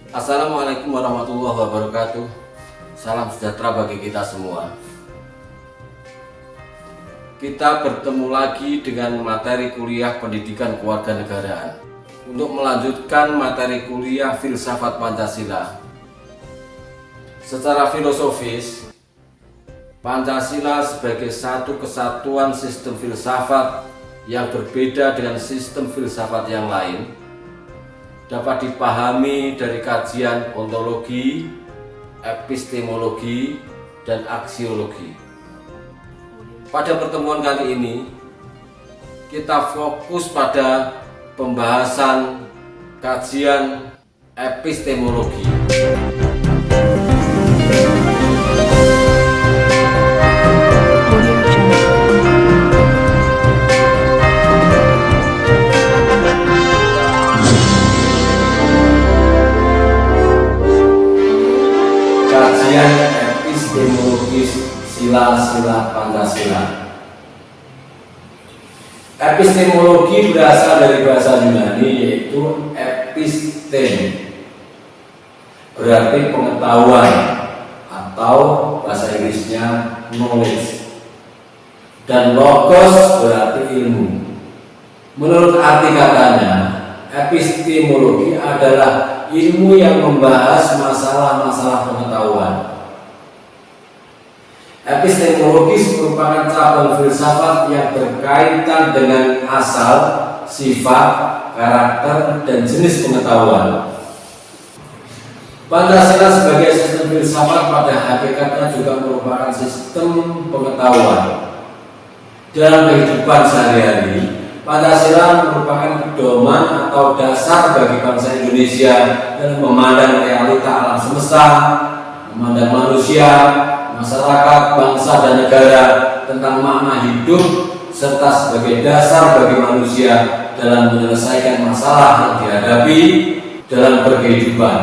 Assalamualaikum warahmatullahi wabarakatuh. Salam sejahtera bagi kita semua. Kita bertemu lagi dengan materi kuliah pendidikan kewarganegaraan untuk melanjutkan materi kuliah filsafat Pancasila. Secara filosofis, Pancasila sebagai satu kesatuan sistem filsafat yang berbeda dengan sistem filsafat yang lain dapat dipahami dari kajian ontologi, epistemologi, dan aksiologi. Pada pertemuan kali ini, kita fokus pada pembahasan kajian epistemologi. Kajian epistemologis sila-sila Pancasila. Epistemologi berasal dari bahasa Yunani yaitu episteme, berarti pengetahuan atau bahasa Inggrisnya knowledge, dan logos berarti ilmu. Menurut arti katanya, epistemologi adalah ilmu yang membahas masalah-masalah pengetahuan. Epistemologis merupakan cabang filsafat yang berkaitan dengan asal, sifat, karakter, dan jenis pengetahuan. Pancasila sebagai sistem filsafat pada hakikatnya juga merupakan sistem pengetahuan. Dalam kehidupan sehari-hari, Pancasila merupakan pedoman atau dasar bagi bangsa Indonesia dalam memandang realita alam semesta, memandang manusia, masyarakat, bangsa, dan negara, tentang makna hidup, serta sebagai dasar bagi manusia dalam menyelesaikan masalah yang dihadapi dalam berkehidupan.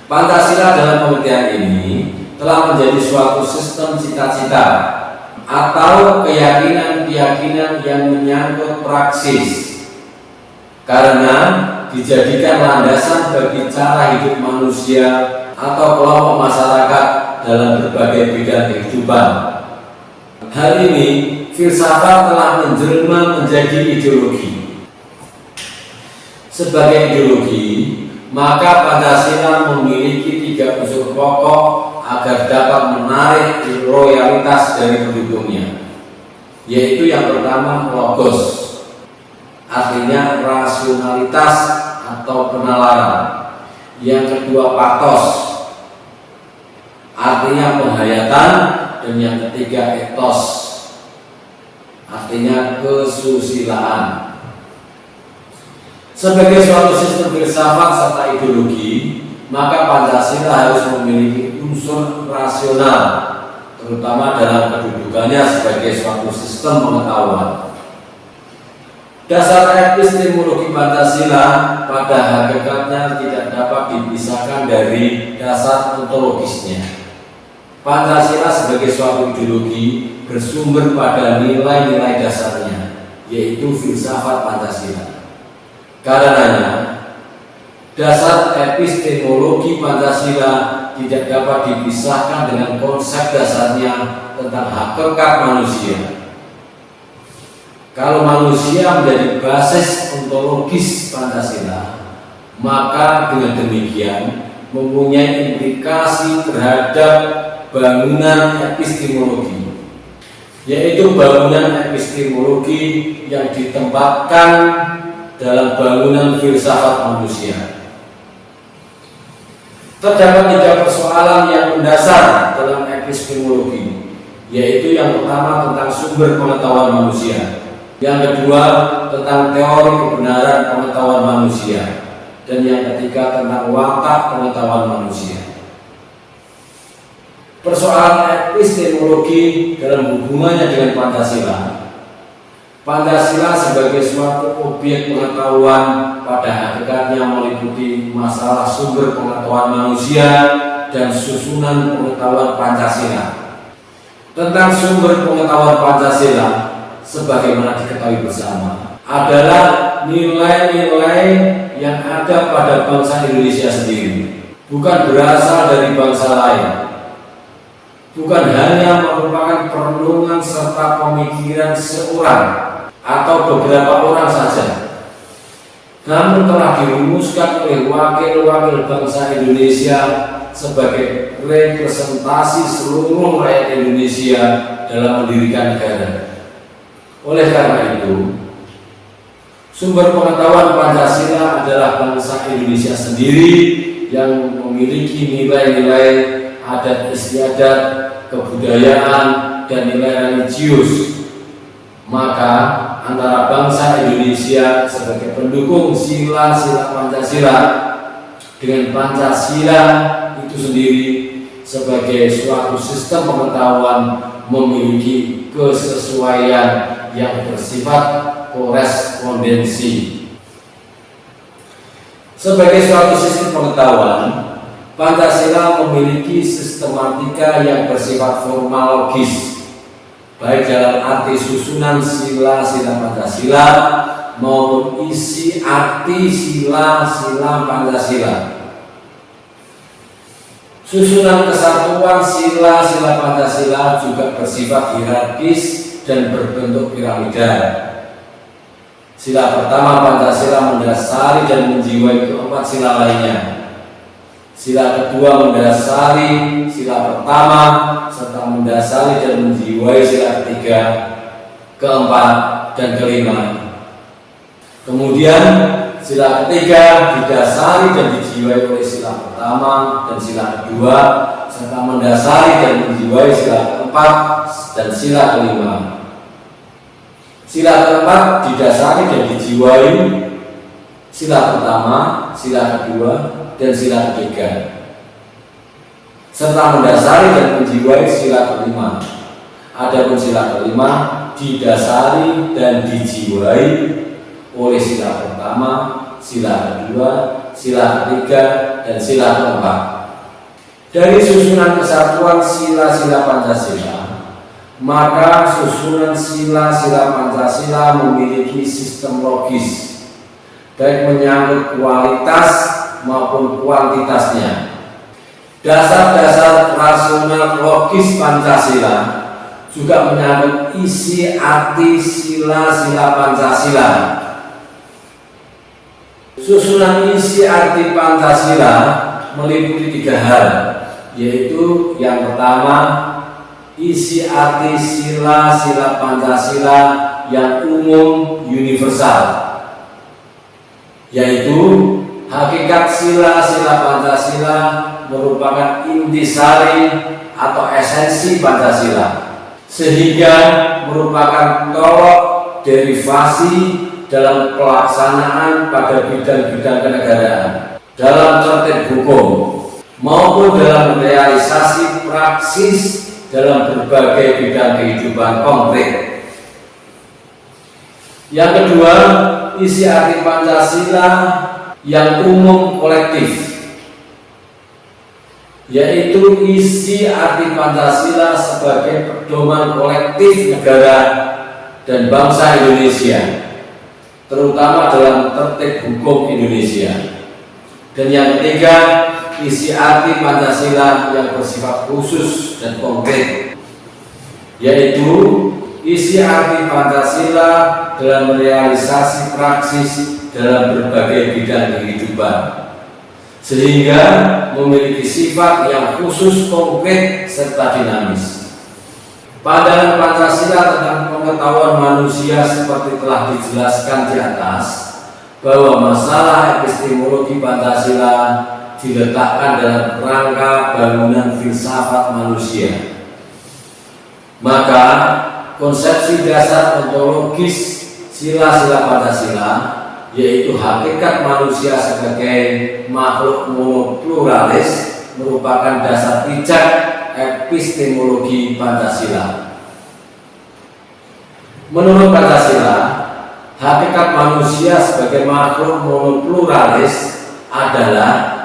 Pancasila dalam pengertian ini telah menjadi suatu sistem cita-cita atau keyakinan-keyakinan yang menyangkut praksis, karena dijadikan landasan bagi cara hidup manusia atau kelompok masyarakat dalam berbagai bidang kehidupan. Hal ini filsafat telah menjelma menjadi ideologi. Sebagai ideologi, maka Pancasila memiliki 3 unsur pokok agar dapat menarik loyalitas dari pendukungnya, yaitu yang pertama logos, artinya rasionalitas atau penalaran. Yang kedua pathos, artinya penghayatan, dan yang ketiga ethos, artinya kesusilaan. Sebagai suatu sistem filsafat serta ideologi, maka Pancasila harus memiliki unsur rasional, terutama dalam kedudukannya sebagai suatu sistem pengetahuan. Dasar epistemologi Pancasila pada hakikatnya tidak dapat dipisahkan dari dasar ontologisnya. Pancasila sebagai suatu ideologi bersumber pada nilai-nilai dasarnya, yaitu filsafat Pancasila. Karenanya, dasar epistemologi Pancasila tidak dapat dipisahkan dengan konsep dasarnya tentang hakikat manusia. Kalau manusia menjadi basis ontologis Pancasila, maka dengan demikian mempunyai implikasi terhadap bangunan epistemologi, yaitu bangunan epistemologi yang ditempatkan dalam bangunan filsafat manusia. Terdapat 3 persoalan yang mendasar dalam epistemologi, yaitu yang pertama tentang sumber pengetahuan manusia, yang kedua tentang teori kebenaran pengetahuan manusia, dan yang ketiga tentang watak pengetahuan manusia. Persoalan epistemologi dalam hubungannya dengan Pancasila. Pancasila sebagai suatu objek pengetahuan pada hakikatnya meliputi masalah sumber pengetahuan manusia dan susunan pengetahuan Pancasila. Tentang sumber pengetahuan Pancasila, sebagaimana diketahui bersama, adalah nilai-nilai yang ada pada bangsa Indonesia sendiri, bukan berasal dari bangsa lain, bukan hanya merupakan perenungan serta pemikiran seorang atau beberapa orang saja, namun telah dirumuskan oleh wakil-wakil bangsa Indonesia sebagai representasi seluruh rakyat Indonesia dalam mendirikan negara. Oleh karena itu, sumber pengetahuan Pancasila adalah bangsa Indonesia sendiri yang memiliki nilai-nilai adat istiadat, kebudayaan, dan nilai religius. Maka antara bangsa Indonesia sebagai pendukung sila-sila Pancasila dengan Pancasila itu sendiri sebagai suatu sistem pengetahuan memiliki kesesuaian yang bersifat korespondensi. Sebagai suatu sistem pengetahuan, Pancasila memiliki sistematika yang bersifat formal logis, baik dalam arti susunan sila-sila Pancasila maupun isi arti sila-sila Pancasila. Susunan kesatuan sila-sila Pancasila juga bersifat hierarkis dan berbentuk piramida. Sila pertama Pancasila mendasari dan menjiwai keempat sila lainnya. Sila kedua mendasari sila pertama serta mendasari dan menjiwai sila ketiga, keempat, dan kelima. Kemudian sila ketiga didasari dan dijiwai oleh sila pertama dan sila kedua serta mendasari dan menjiwai sila keempat dan sila kelima. Sila keempat didasari dan dijiwai sila pertama, sila kedua, dan sila ketiga, serta mendasari dan menjiwai sila kelima. Adapun sila kelima didasari dan dijiwai oleh sila pertama, sila kedua, sila ketiga, dan sila keempat. Dari susunan kesatuan sila-sila Pancasila, maka susunan sila-sila Pancasila memiliki sistem logis, baik menyangkut kualitas maupun kuantitasnya. Dasar-dasar rasional logis Pancasila juga menyangkut isi arti sila-sila Pancasila. Susunan isi arti Pancasila meliputi 3 hal, yaitu yang pertama, isi arti sila-sila Pancasila yang umum universal, yaitu hakikat sila-sila Pancasila merupakan intisari atau esensi Pancasila, sehingga merupakan tolok derivasi dalam pelaksanaan pada bidang-bidang kenegaraan, dalam tertib hukum, maupun dalam realisasi praksis dalam berbagai bidang kehidupan konkret. Yang kedua, isi arti Pancasila yang umum kolektif, yaitu isi arti Pancasila sebagai pedoman kolektif negara dan bangsa Indonesia, terutama dalam tertib hukum Indonesia. Dan yang ketiga, isi arti Pancasila yang bersifat khusus dan konkret, yaitu isi arti Pancasila dalam realisasi praksis dalam berbagai bidang kehidupan, sehingga memiliki sifat yang khusus, konkret, serta dinamis. Pandangan Pancasila tentang pengetahuan manusia seperti telah dijelaskan di atas, bahwa masalah epistemologi Pancasila diletakkan dalam rangka bangunan filsafat manusia. Maka konsepsi dasar ontologis sila-sila Pancasila, yaitu hakikat manusia sebagai makhluk monopluralis, merupakan dasar pijak epistemologi Pancasila. Menurut Pancasila, hakikat manusia sebagai makhluk monopluralis adalah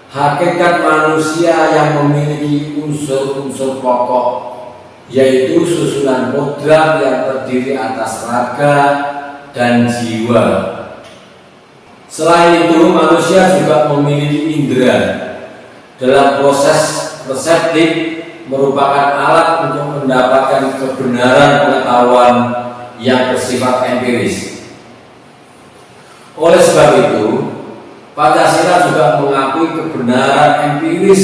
hakikat manusia yang memiliki unsur-unsur pokok, yaitu susunan kodrat yang terdiri atas raga dan jiwa. Selain itu, manusia juga memiliki indera. Dalam proses reseptif merupakan alat untuk mendapatkan kebenaran pengetahuan yang bersifat empiris. Oleh sebab itu, Pancasila juga mengakui kebenaran empiris,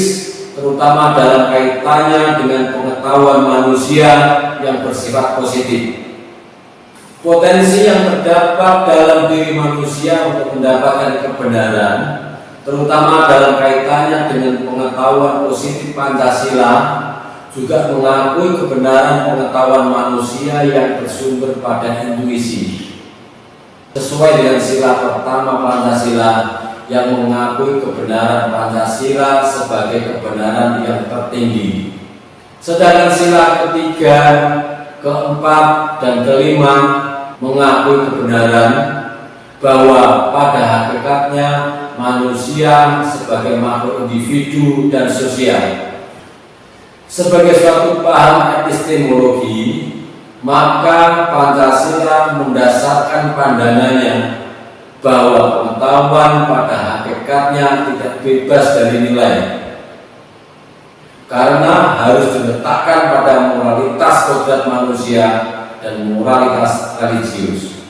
terutama dalam kaitannya dengan pengetahuan manusia yang bersifat positif. Potensi yang terdapat dalam diri manusia untuk mendapatkan kebenaran, terutama dalam kaitannya dengan pengetahuan positif Pancasila, juga mengakui kebenaran pengetahuan manusia yang bersumber pada intuisi. Sesuai dengan sila pertama Pancasila yang mengakui kebenaran Pancasila sebagai kebenaran yang tertinggi. Sedangkan sila ketiga, keempat, dan kelima mengakui kebenaran bahwa pada hakikatnya manusia sebagai makhluk individu dan sosial. Sebagai suatu paham epistemologi, maka Pancasila mendasarkan pandangannya bahwa pengetahuan pada hakikatnya tidak bebas dari nilai, karena harus diletakkan pada moralitas kodrat manusia dan moralitas religius.